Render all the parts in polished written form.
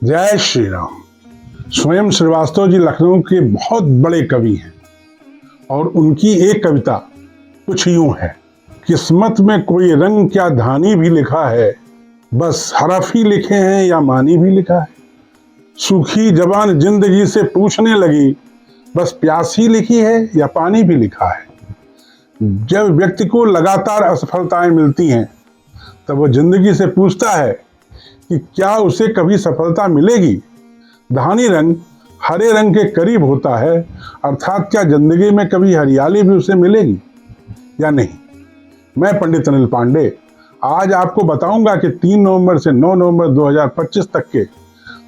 जय श्री राम। स्वयं श्रीवास्तव जी लखनऊ के बहुत बड़े कवि हैं और उनकी एक कविता कुछ यूं है। किस्मत में कोई रंग क्या धानी भी लिखा है, बस हरफ ही लिखे हैं या मानी भी लिखा है। सूखी जबान जिंदगी से पूछने लगी, बस प्यास ही लिखी है या पानी भी लिखा है। जब व्यक्ति को लगातार असफलताएं मिलती हैं तब वो जिंदगी से पूछता है कि क्या उसे कभी सफलता मिलेगी। धानी रंग हरे रंग के करीब होता है, अर्थात क्या जिंदगी में कभी हरियाली भी उसे मिलेगी या नहीं। मैं पंडित अनिल पांडे आज आपको बताऊंगा कि 3 नवंबर से 9 नवंबर 2025 तक के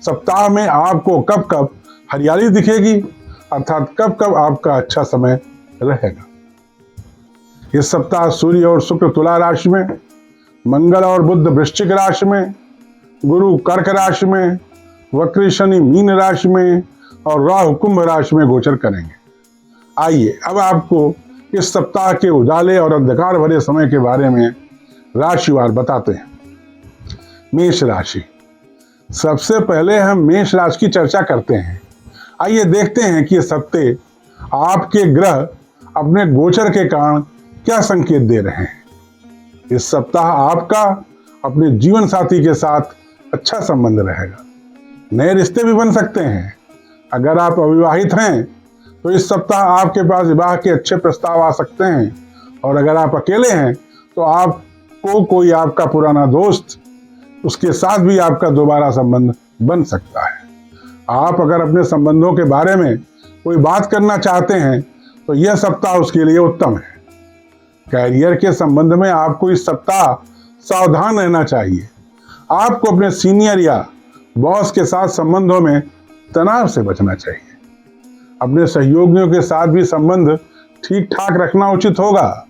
सप्ताह में आपको कब कब हरियाली दिखेगी, अर्थात कब कब आपका अच्छा समय रहेगा। इस सप्ताह सूर्य और शुक्र तुला राशि में, मंगल और बुध वृश्चिक राशि में, गुरु कर्क राशि में, वक्र शनि मीन राशि में और राहु कुंभ राशि में गोचर करेंगे। आइए अब आपको इस सप्ताह के उजाले और अंधकार भरे समय के बारे में राशिवार बताते हैं। मेष राशि। सबसे पहले हम मेष राशि की चर्चा करते हैं। आइए देखते हैं कि इस हफ्ते आपके ग्रह अपने गोचर के कारण क्या संकेत दे रहे हैं। इस सप्ताह आपका अपने जीवन साथी के साथ अच्छा संबंध रहेगा। नए रिश्ते भी बन सकते हैं। अगर आप अविवाहित हैं तो इस सप्ताह आपके पास विवाह के अच्छे प्रस्ताव आ सकते हैं, और अगर आप अकेले हैं तो आपको कोई आपका पुराना दोस्त, उसके साथ भी आपका दोबारा संबंध बन सकता है। आप अगर अपने संबंधों के बारे में कोई बात करना चाहते हैं तो यह सप्ताह उसके लिए उत्तम है। कैरियर के संबंध में आपको इस सप्ताह सावधान रहना चाहिए। आपको अपने सीनियर या बॉस के साथ संबंधों में तनाव से बचना चाहिए। अपने सहयोगियों के साथ भी संबंध ठीक ठाक रखना उचित होगा।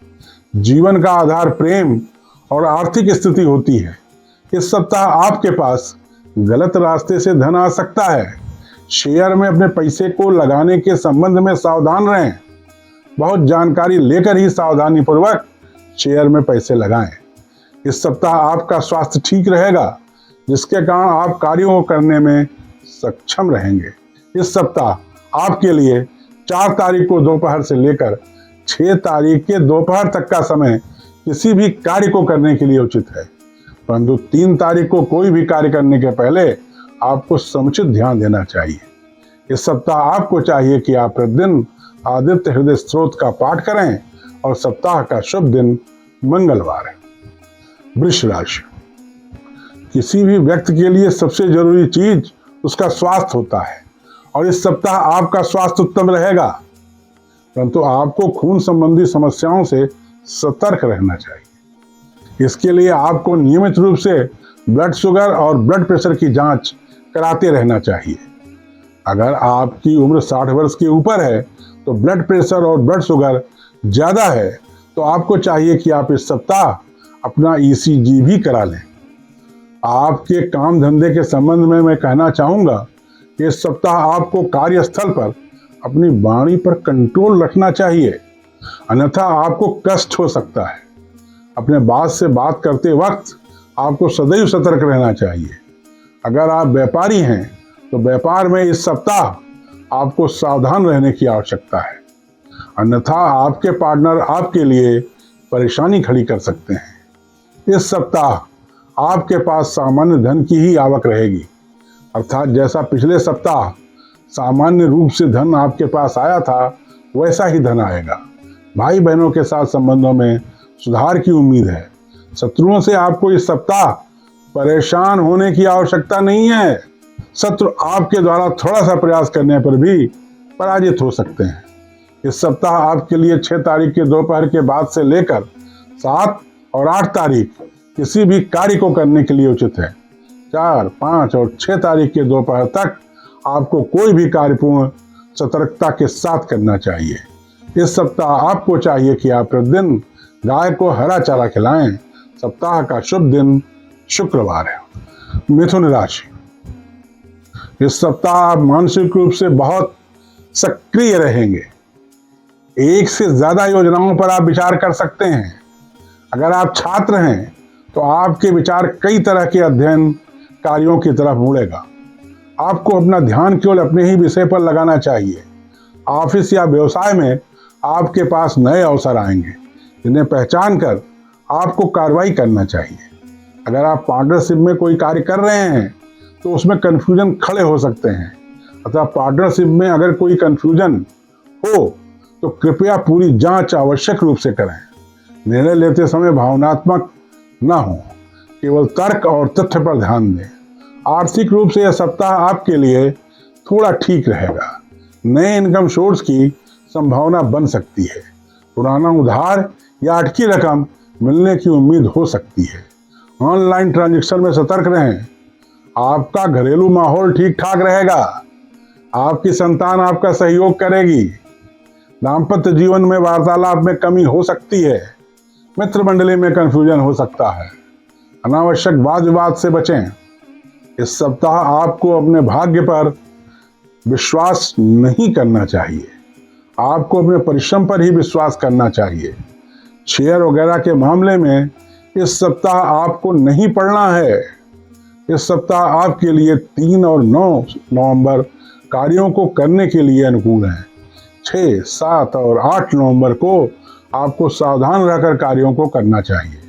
जीवन का आधार प्रेम और आर्थिक स्थिति होती है। इस सप्ताह आपके पास गलत रास्ते से धन आ सकता है। शेयर में अपने पैसे को लगाने के संबंध में सावधान रहें। बहुत जानकारी लेकर ही सावधानी पूर्वक शेयर में पैसे लगाएं। इस सप्ताह आपका स्वास्थ्य ठीक रहेगा, जिसके कारण आप कार्यों को करने में सक्षम रहेंगे। इस सप्ताह आपके लिए 4 तारीख को दोपहर से लेकर 6 तारीख के दोपहर तक का समय किसी भी कार्य को करने के लिए उचित है, परंतु 3 तारीख को कोई भी कार्य करने के पहले आपको समुचित ध्यान देना चाहिए। इस सप्ताह आपको चाहिए कि आप प्रतिदिन आदित्य हृदय स्त्रोत का पाठ करें और सप्ताह का शुभ दिन मंगलवार है। वृष राशि। किसी भी व्यक्ति के लिए सबसे जरूरी चीज उसका स्वास्थ्य होता है, और इस सप्ताह आपका स्वास्थ्य उत्तम रहेगा, परंतु आपको खून संबंधी समस्याओं से सतर्क रहना चाहिए। इसके लिए आपको नियमित रूप से ब्लड शुगर और ब्लड प्रेशर की जांच कराते रहना चाहिए। अगर आपकी उम्र 60 वर्ष के ऊपर है तो ब्लड प्रेशर और ब्लड शुगर ज्यादा है तो आपको चाहिए कि आप इस सप्ताह अपना ECG भी करा लें। आपके काम धंधे के संबंध में मैं कहना चाहूँगा कि इस सप्ताह आपको कार्यस्थल पर अपनी वाणी पर कंट्रोल रखना चाहिए, अन्यथा आपको कष्ट हो सकता है। अपने बॉस से बात करते वक्त आपको सदैव सतर्क रहना चाहिए। अगर आप व्यापारी हैं तो व्यापार में इस सप्ताह आपको सावधान रहने की आवश्यकता है, अन्यथा आपके पार्टनर आपके लिए परेशानी खड़ी कर सकते हैं। इस सप्ताह आपके पास सामान्य धन की ही आवक रहेगी, अर्थात जैसा पिछले सप्ताह सामान्य रूप से धन आपके पास आया था वैसा ही धन आएगा। भाई बहनों के साथ संबंधों में सुधार की उम्मीद है। शत्रुओं से आपको इस सप्ताह परेशान होने की आवश्यकता नहीं है। शत्रु आपके द्वारा थोड़ा सा प्रयास करने पर भी पराजित हो सकते हैं। इस सप्ताह आपके लिए 6 तारीख के दोपहर के बाद से लेकर 7 और 8 तारीख किसी भी कार्य को करने के लिए उचित है। 4, 5 और 6 तारीख के दोपहर तक आपको कोई भी कार्य पूर्ण सतर्कता के साथ करना चाहिए। इस सप्ताह आपको चाहिए कि आप प्रतिदिन गाय को हरा चारा खिलाएं। सप्ताह का शुभ दिन शुक्रवार है। मिथुन राशि। इस सप्ताह आप मानसिक रूप से बहुत सक्रिय रहेंगे। एक से ज्यादा योजनाओं पर आप विचार कर सकते हैं। अगर आप छात्र हैं तो आपके विचार कई तरह के अध्ययन कार्यों की तरफ मुड़ेगा। आपको अपना ध्यान केवल अपने ही विषय पर लगाना चाहिए। ऑफिस या व्यवसाय में आपके पास नए अवसर आएंगे, जिन्हें पहचान कर आपको कार्रवाई करना चाहिए। अगर आप पार्टनरशिप में कोई कार्य कर रहे हैं तो उसमें कन्फ्यूजन खड़े हो सकते हैं, अतः पार्टनरशिप में अगर कोई कन्फ्यूजन हो तो कृपया पूरी जांच आवश्यक रूप से करें। निर्णय लेते समय भावनात्मक न हो, केवल तर्क और तथ्य पर ध्यान दें। आर्थिक रूप से यह सप्ताह आपके लिए थोड़ा ठीक रहेगा। नए इनकम सोर्स की संभावना बन सकती है। पुराना उधार या अटकी रकम मिलने की उम्मीद हो सकती है। ऑनलाइन ट्रांजैक्शन में सतर्क रहें। आपका घरेलू माहौल ठीक ठाक रहेगा। आपकी संतान आपका सहयोग करेगी। दाम्पत्य जीवन में वार्तालाप में कमी हो सकती है। मित्र मंडली में कंफ्यूजन हो सकता है। अनावश्यक वाद विवाद से बचें। इस सप्ताह आपको अपने भाग्य पर विश्वास नहीं करना चाहिए। आपको अपने परिश्रम पर ही विश्वास करना चाहिए। शेयर वगैरह के मामले में इस सप्ताह आपको नहीं पढ़ना है। इस सप्ताह आपके लिए 3 और 9 नवंबर कार्यों को करने के लिए अनुकूल हैं। 6, 7 और 8 नवंबर को आपको सावधान रहकर कार्यों को करना चाहिए।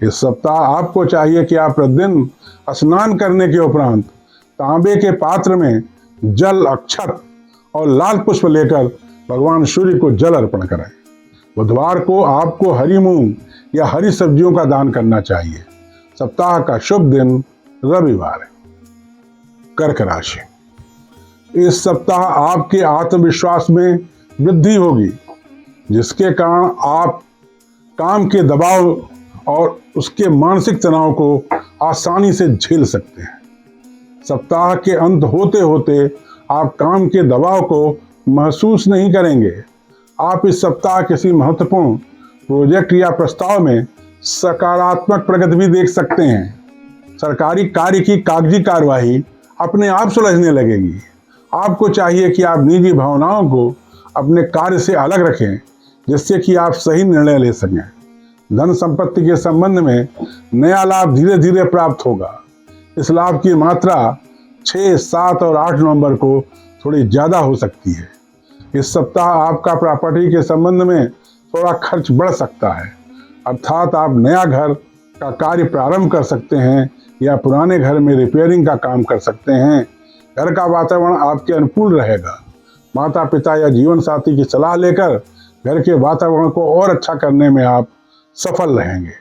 इस सप्ताह आपको चाहिए कि आप प्रतिदिन स्नान करने के उपरांत तांबे के पात्र में जल, अक्षत और लाल पुष्प लेकर भगवान सूर्य को जल अर्पण करें। बुधवार को आपको हरी मूंग या हरी सब्जियों का दान करना चाहिए। सप्ताह का शुभ दिन रविवार है। कर्क राशि, इस सप्ताह आपके आत्मविश्वास में वृद्धि होगी, जिसके कारण आप काम के दबाव और उसके मानसिक तनाव को आसानी से झेल सकते हैं। सप्ताह के अंत होते होते आप काम के दबाव को महसूस नहीं करेंगे। आप इस सप्ताह किसी महत्वपूर्ण प्रोजेक्ट या प्रस्ताव में सकारात्मक प्रगति भी देख सकते हैं। सरकारी कार्य की कागजी कार्यवाही अपने आप सुलझने लगेगी। आपको चाहिए कि आप निजी भावनाओं को अपने कार्य से अलग रखें, जिससे कि आप सही निर्णय ले सकें। धन संपत्ति के संबंध में नया लाभ धीरे धीरे प्राप्त होगा। इस लाभ की मात्रा 6, 7 और 8 नवंबर को थोड़ी ज़्यादा हो सकती है। इस सप्ताह आपका प्रॉपर्टी के संबंध में थोड़ा खर्च बढ़ सकता है, अर्थात आप नया घर का कार्य प्रारंभ कर सकते हैं या पुराने घर में रिपेयरिंग का काम कर सकते हैं। घर का वातावरण आपके अनुकूल रहेगा। माता पिता या जीवन साथी की सलाह लेकर घर के वातावरण को और अच्छा करने में आप सफल रहेंगे।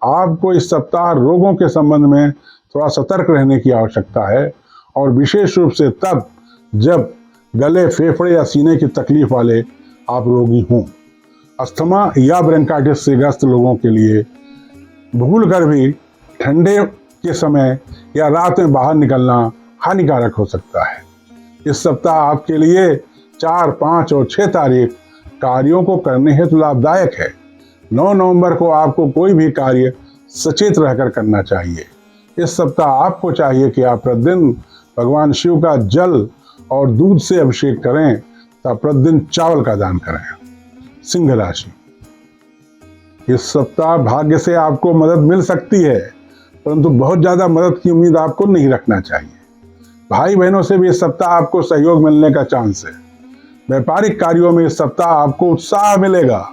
आपको इस सप्ताह रोगों के संबंध में थोड़ा सतर्क रहने की आवश्यकता है, और विशेष रूप से तब जब गले, फेफड़े या सीने की तकलीफ वाले आप रोगी हों। अस्थमा या ब्रोंकाइटिस से ग्रस्त लोगों के लिए भूलकर भी ठंडे के समय या रात में बाहर निकलना हानिकारक हो सकता है। इस सप्ताह आपके लिए 4, 5 और 6 तारीख कार्यों को करने हेतु लाभदायक है। 9 नवंबर को आपको कोई भी कार्य सचेत रहकर करना चाहिए। इस सप्ताह आपको चाहिए कि आप प्रतिदिन भगवान शिव का जल और दूध से अभिषेक करें तथा प्रतिदिन चावल का दान करें। सिंह राशि, इस सप्ताह भाग्य से आपको मदद मिल सकती है, परंतु बहुत ज्यादा मदद की उम्मीद आपको नहीं रखना चाहिए। भाई बहनों से भी इस सप्ताह आपको सहयोग मिलने का चांस है। व्यापारिक कार्यों में इस सप्ताह आपको उत्साह मिलेगा।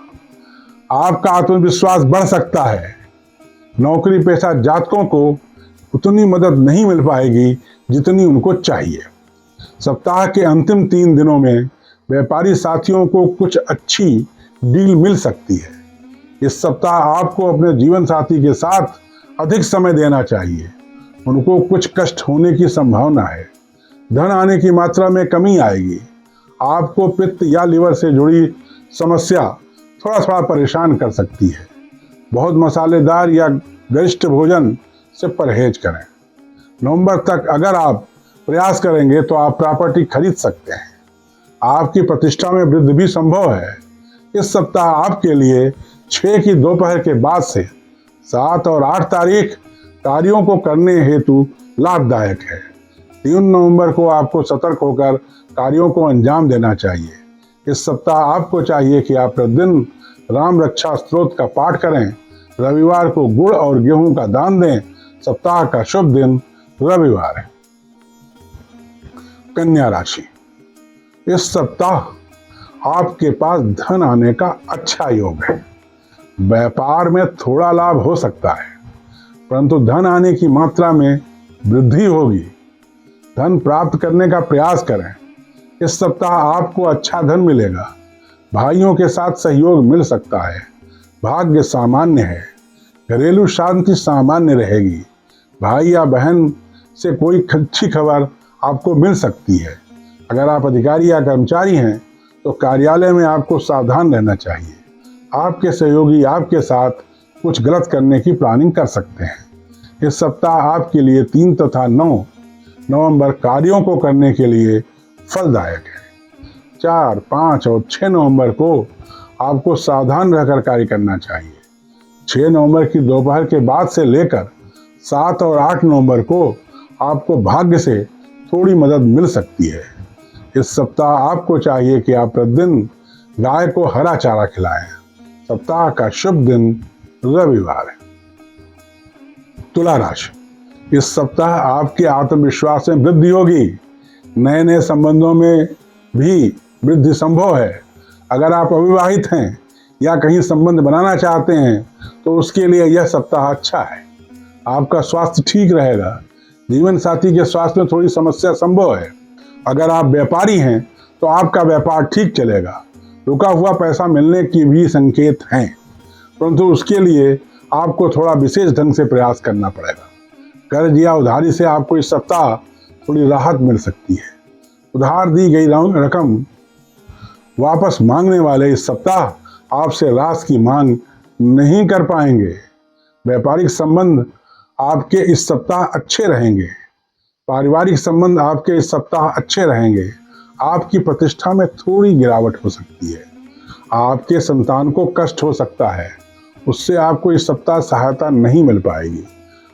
आपका आत्मविश्वास बढ़ सकता है। नौकरी पेशा जातकों को उतनी मदद नहीं मिल पाएगी जितनी उनको चाहिए। सप्ताह के अंतिम 3 दिनों में व्यापारी साथियों को कुछ अच्छी डील मिल सकती है। इस सप्ताह आपको अपने जीवन साथी के साथ अधिक समय देना चाहिए। उनको कुछ कष्ट होने की संभावना है। धन आने की मात्रा में कमी आएगी। आपको पित्त या लीवर से जुड़ी समस्या थोड़ा थोड़ा परेशान कर सकती है। बहुत मसालेदार या गरिष्ठ भोजन से परहेज करें। नवंबर तक अगर आप प्रयास करेंगे तो आप प्रॉपर्टी खरीद सकते हैं। आपकी प्रतिष्ठा में वृद्धि भी संभव है। इस सप्ताह आपके लिए 6 की दोपहर के बाद से 7 और 8 तारीख कार्यों को करने हेतु लाभदायक है। 3 नवंबर को आपको सतर्क होकर कार्यों को अंजाम देना चाहिए। इस सप्ताह आपको चाहिए कि आप प्रतिदिन राम रक्षा स्तोत्र का पाठ करें। रविवार को गुड़ और गेहूं का दान दें। सप्ताह का शुभ दिन रविवार है। कन्या राशि, इस सप्ताह आपके पास धन आने का अच्छा योग है। व्यापार में थोड़ा लाभ हो सकता है, परंतु धन आने की मात्रा में वृद्धि होगी। धन प्राप्त करने का प्रयास करें। इस सप्ताह आपको अच्छा धन मिलेगा। भाइयों के साथ सहयोग मिल सकता है। भाग्य सामान्य है। घरेलू शांति सामान्य रहेगी। भाई या बहन से कोई अच्छी खबर आपको मिल सकती है। अगर आप अधिकारी या कर्मचारी हैं तो कार्यालय में आपको सावधान रहना चाहिए। आपके सहयोगी आपके साथ कुछ गलत करने की प्लानिंग कर सकते हैं। इस सप्ताह आपके लिए 3 तथा 9 नवंबर कार्यों को करने के लिए फलदायक है। 4, 5 और 6 नवंबर को आपको सावधान रहकर कार्य करना चाहिए। 6 नवंबर की दोपहर के बाद से लेकर 7 और 8 नवंबर को आपको भाग्य से थोड़ी मदद मिल सकती है। इस सप्ताह आपको चाहिए कि आप प्रतिदिन गाय को हरा चारा खिलाएं। सप्ताह का शुभ दिन रविवार है। तुला राशि, इस सप्ताह आपके आत्मविश्वास में वृद्धि होगी। नए नए संबंधों में भी वृद्धि संभव है। अगर आप अविवाहित हैं या कहीं संबंध बनाना चाहते हैं तो उसके लिए यह सप्ताह अच्छा है। आपका स्वास्थ्य ठीक रहेगा। जीवन साथी के स्वास्थ्य में थोड़ी समस्या संभव है। अगर आप व्यापारी हैं तो आपका व्यापार ठीक चलेगा। रुका हुआ पैसा मिलने की भी संकेत हैं, परंतु उसके लिए आपको थोड़ा विशेष ढंग से प्रयास करना पड़ेगा। कर्ज या उधारी से आपको इस सप्ताह थोड़ी राहत मिल सकती है। उधार दी गई रकम वापस मांगने वाले इस सप्ताह आपसे राशि की मांग नहीं कर पाएंगे। व्यापारिक संबंध आपके इस सप्ताह अच्छे रहेंगे। पारिवारिक संबंध आपके इस सप्ताह अच्छे रहेंगे। आपकी प्रतिष्ठा में थोड़ी गिरावट हो सकती है। आपके संतान को कष्ट हो सकता है, उससे आपको इस सप्ताह सहायता नहीं मिल पाएगी।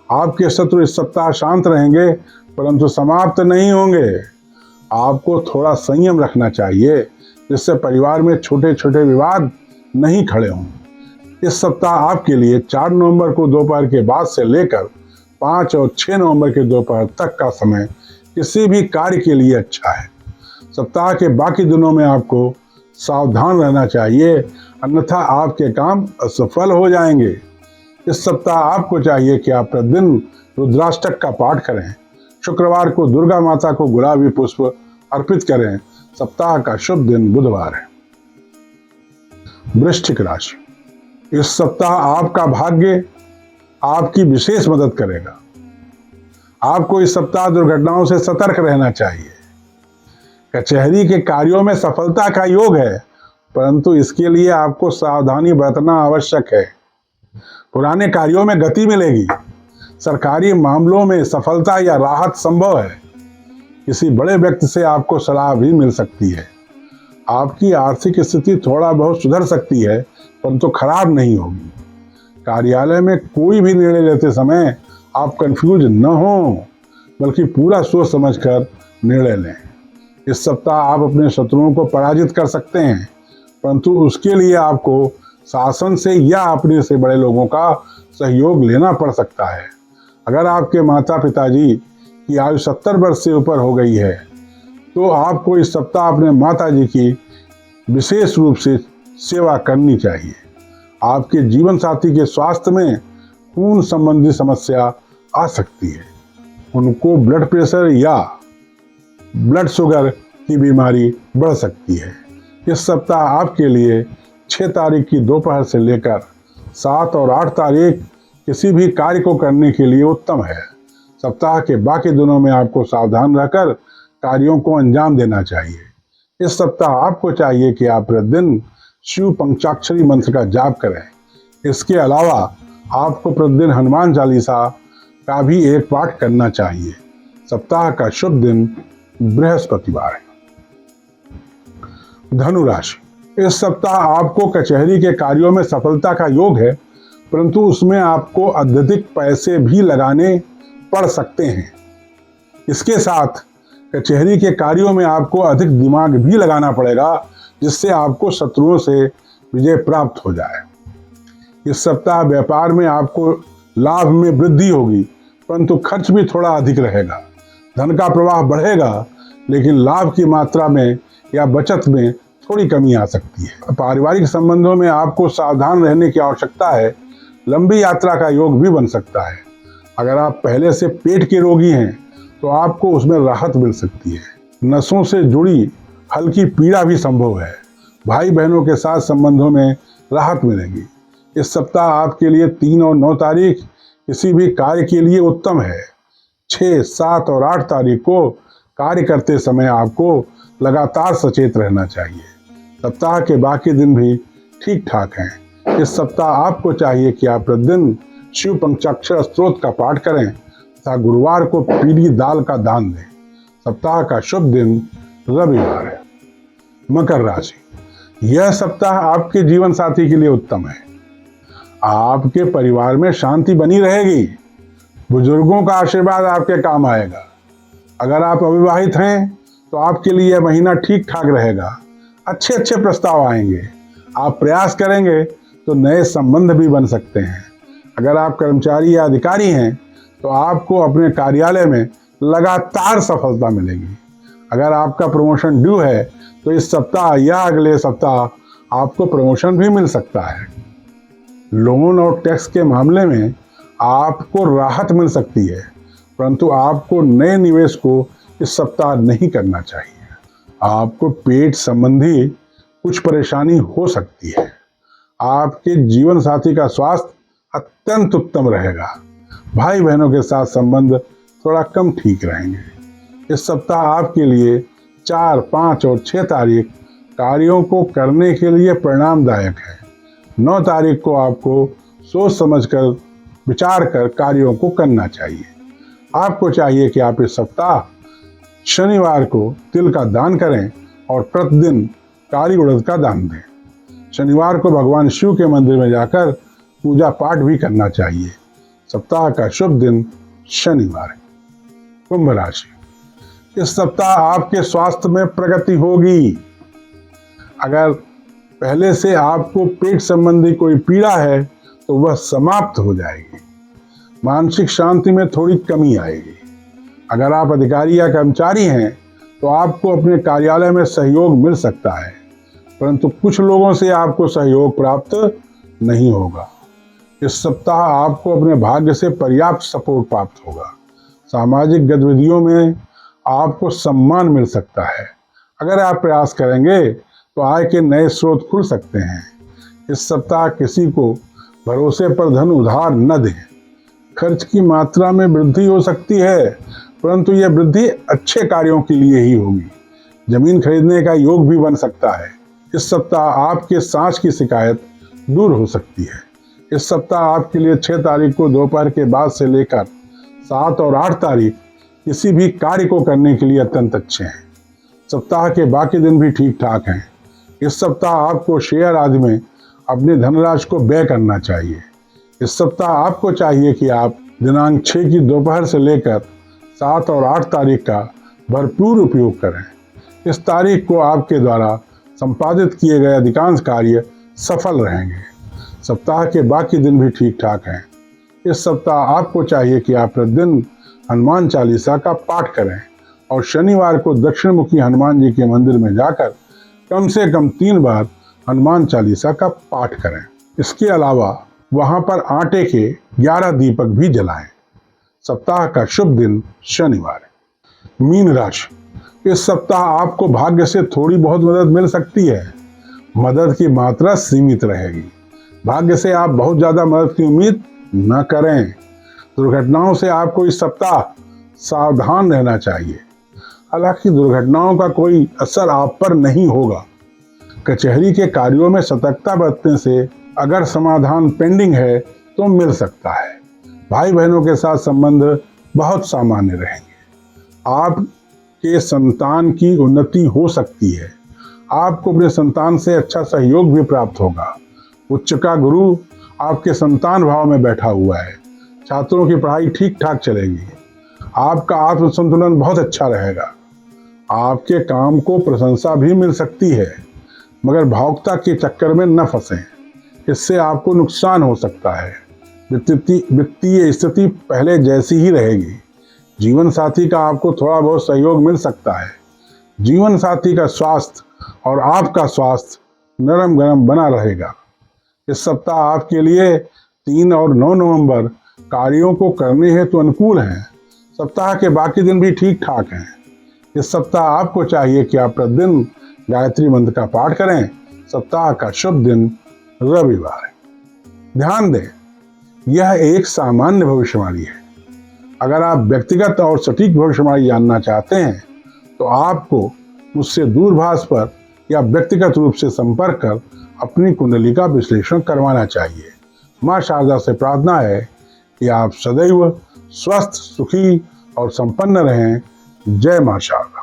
आपके शत्रु इस सप्ताह शांत रहेंगे परंतु समाप्त नहीं होंगे। आपको थोड़ा संयम रखना चाहिए जिससे परिवार में छोटे छोटे विवाद नहीं खड़े हों। इस सप्ताह आपके लिए 4 नवंबर को दोपहर के बाद से लेकर 5 और 6 नवंबर के दोपहर तक का समय किसी भी कार्य के लिए अच्छा है। सप्ताह के बाकी दिनों में आपको सावधान रहना चाहिए, अन्यथा आपके काम असफल हो जाएंगे। इस सप्ताह आपको चाहिए कि आप प्रतिदिन रुद्राष्टक का पाठ करें। शुक्रवार को दुर्गा माता को गुलाबी पुष्प अर्पित करें। सप्ताह का शुभ दिन बुधवार है। वृश्चिक राशि, इस सप्ताह आपका भाग्य आपकी विशेष मदद करेगा। आपको इस सप्ताह दुर्घटनाओं से सतर्क रहना चाहिए। कचहरी के कार्यों में सफलता का योग है, परंतु इसके लिए आपको सावधानी बरतना आवश्यक है। पुराने कार्यों में गति मिलेगी। सरकारी मामलों में सफलता या राहत संभव है। किसी बड़े व्यक्ति से आपको सलाह भी मिल सकती है। आपकी आर्थिक स्थिति थोड़ा बहुत सुधर सकती है, परंतु खराब नहीं होगी। कार्यालय में कोई भी निर्णय लेते समय आप कंफ्यूज न हो, बल्कि पूरा सोच समझकर निर्णय लें। इस सप्ताह आप अपने शत्रुओं को पराजित कर सकते हैं, परंतु उसके लिए आपको शासन से या अपने से बड़े लोगों का सहयोग लेना पड़ सकता है। अगर आपके माता पिताजी की आयु 70 वर्ष से ऊपर हो गई है तो आपको इस सप्ताह अपने माता जी की विशेष रूप से सेवा करनी चाहिए। आपके जीवन साथी के स्वास्थ्य में खून संबंधी समस्या आ सकती है। उनको ब्लड प्रेशर या ब्लड शुगर की बीमारी बढ़ सकती है। इस सप्ताह आपके लिए 6 तारीख की दोपहर से लेकर 7 और 8 तारीख किसी भी कार्य को करने के लिए उत्तम है। सप्ताह के बाकी दिनों में आपको सावधान रहकर कार्यों को अंजाम देना चाहिए। इस सप्ताह आपको चाहिए कि आप प्रतिदिन शिव पंचाक्षरी मंत्र का जाप करें। इसके अलावा आपको प्रतिदिन हनुमान चालीसा का भी एक पाठ करना चाहिए। सप्ताह का शुभ दिन बृहस्पतिवार है। धनु राशि, इस सप्ताह आपको कचहरी के कार्यों में सफलता का योग है, परंतु उसमें आपको अत्यधिक पैसे भी लगाने पड़ सकते हैं। इसके साथ कचहरी के कार्यों में आपको अधिक दिमाग भी लगाना पड़ेगा, जिससे आपको शत्रुओं से विजय प्राप्त हो जाए। इस सप्ताह व्यापार में आपको लाभ में वृद्धि होगी, परंतु खर्च भी थोड़ा अधिक रहेगा। धन का प्रवाह बढ़ेगा, लेकिन लाभ की मात्रा में या बचत में थोड़ी कमी आ सकती है। पारिवारिक संबंधों में आपको सावधान रहने की आवश्यकता है। लंबी यात्रा का योग भी बन सकता है। अगर आप पहले से पेट के रोगी हैं तो आपको उसमें राहत मिल सकती है। नसों से जुड़ी हल्की पीड़ा भी संभव है। भाई बहनों के साथ संबंधों में राहत मिलेगी। इस सप्ताह आपके लिए 3 और 9 तारीख किसी भी कार्य के लिए उत्तम है। 6, 7 और 8 तारीख को कार्य करते समय आपको लगातार सचेत रहना चाहिए। सप्ताह के बाकी दिन भी ठीक ठाक हैं। इस सप्ताह आपको चाहिए कि आप प्रतिदिन शिव पंचाक्षर स्तोत्र का पाठ करें तथा गुरुवार को पीली दाल का दान दें। सप्ताह का शुभ दिन रविवार है। मकर राशि, यह सप्ताह आपके जीवन साथी के लिए उत्तम है। आपके परिवार में शांति बनी रहेगी। बुजुर्गों का आशीर्वाद आपके काम आएगा। अगर आप अविवाहित हैं तो आपके लिए यह महीना ठीक ठाक रहेगा। अच्छे अच्छे प्रस्ताव आएंगे। आप प्रयास करेंगे तो नए संबंध भी बन सकते हैं। अगर आप कर्मचारी या अधिकारी हैं तो आपको अपने कार्यालय में लगातार सफलता मिलेगी। अगर आपका प्रमोशन ड्यू है तो इस सप्ताह या अगले सप्ताह आपको प्रमोशन भी मिल सकता है। लोन और टैक्स के मामले में आपको राहत मिल सकती है, परंतु आपको नए निवेश को इस सप्ताह नहीं करना चाहिए। आपको पेट संबंधी कुछ परेशानी हो सकती है। आपके जीवन साथी का स्वास्थ्य अत्यंत उत्तम रहेगा। भाई बहनों के साथ संबंध थोड़ा कम ठीक रहेंगे। इस सप्ताह आपके लिए 4, 5 और 6 तारीख कार्यों को करने के लिए परिणामदायक है। 9 तारीख को आपको सोच समझकर विचार कर कार्यों को करना चाहिए। आपको चाहिए कि आप इस सप्ताह शनिवार को तिल का दान करें और प्रतिदिन काली उड़द का दान दें। शनिवार को भगवान शिव के मंदिर में जाकर पूजा पाठ भी करना चाहिए। सप्ताह का शुभ दिन शनिवार है। कुंभ राशि, इस सप्ताह आपके स्वास्थ्य में प्रगति होगी। अगर पहले से आपको पेट संबंधी कोई पीड़ा है तो वह समाप्त हो जाएगी। मानसिक शांति में थोड़ी कमी आएगी। अगर आप अधिकारी या कर्मचारी हैं तो आपको अपने कार्यालय में सहयोग मिल सकता है, परंतु कुछ लोगों से आपको सहयोग प्राप्त नहीं होगा। इस सप्ताह आपको अपने भाग्य से पर्याप्त सपोर्ट प्राप्त होगा। सामाजिक गतिविधियों में आपको सम्मान मिल सकता है। अगर आप प्रयास करेंगे तो आय के नए स्रोत खुल सकते हैं। इस सप्ताह किसी को भरोसे पर धन उधार न दें। खर्च की मात्रा में वृद्धि हो सकती है, परंतु यह वृद्धि अच्छे कार्यों के लिए ही होगी। जमीन खरीदने का योग भी बन सकता है। इस सप्ताह आपके सांस की शिकायत दूर हो सकती है। इस सप्ताह आपके लिए 6 तारीख को दोपहर के बाद से लेकर 7 और 8 तारीख किसी भी कार्य को करने के लिए अत्यंत अच्छे हैं। सप्ताह के बाकी दिन भी ठीक ठाक हैं। इस सप्ताह आपको शेयर आदि में अपने धनराशि को व्यय करना चाहिए। इस सप्ताह आपको चाहिए कि आप दिनांक 6 की दोपहर से लेकर 7 और 8 तारीख का भरपूर उपयोग करें। इस तारीख को आपके द्वारा संपादित किए गए अधिकांश कार्य सफल रहेंगे। सप्ताह के बाकी दिन भी ठीक ठाक हैं। इस सप्ताह आपको चाहिए कि आप प्रतिदिन हनुमान चालीसा का पाठ करें और शनिवार को दक्षिण मुखी हनुमान जी के मंदिर में जाकर कम से कम 3 बार हनुमान चालीसा का पाठ करें। इसके अलावा वहां पर आटे के 11 दीपक भी जलाएं। सप्ताह का शुभ दिन शनिवार है। मीन राशि, इस सप्ताह आपको भाग्य से थोड़ी बहुत मदद मिल सकती है। मदद की मात्रा सीमित रहेगी। भाग्य से आप बहुत ज्यादा मदद की उम्मीद न करें। दुर्घटनाओं से आपको इस सप्ताह सावधान रहना चाहिए। हालांकि दुर्घटनाओं का कोई असर आप पर नहीं होगा। कचहरी के कार्यों में सतर्कता बरतने से अगर समाधान पेंडिंग है तो मिल सकता है। भाई बहनों के साथ संबंध बहुत सामान्य रहेंगे। आपके संतान की उन्नति हो सकती है। आपको अपने संतान से अच्छा सहयोग भी प्राप्त होगा। उच्च का गुरु आपके संतान भाव में बैठा हुआ है। छात्रों की पढ़ाई ठीक ठाक चलेगी। आपका आत्म संतुलन बहुत अच्छा रहेगा। आपके काम को प्रशंसा भी मिल सकती है, मगर भावुकता के चक्कर में न फंसें। इससे आपको नुकसान हो सकता है। वित्तीय स्थिति पहले जैसी ही रहेगी। जीवन साथी का आपको थोड़ा बहुत सहयोग मिल सकता है। जीवन साथी का स्वास्थ्य और आपका स्वास्थ्य नरम गरम बना रहेगा। इस सप्ताह आपके लिए 3 और 9 नवंबर कार्यों को करने हेतु अनुकूल हैं। सप्ताह के बाकी दिन भी ठीक ठाक हैं। इस सप्ताह आपको चाहिए कि आप प्रतिदिन गायत्री मंत्र का पाठ करें। सप्ताह का शुभ दिन रविवार है। ध्यान दें, यह एक सामान्य भविष्यवाणी है। अगर आप व्यक्तिगत और सटीक भविष्यवाणी जानना चाहते हैं तो आपको मुझसे दूरभाष पर या व्यक्तिगत रूप से संपर्क कर अपनी कुंडली का विश्लेषण करवाना चाहिए। मां शारदा से प्रार्थना है कि आप सदैव स्वस्थ, सुखी और संपन्न रहें। जय मां शारदा।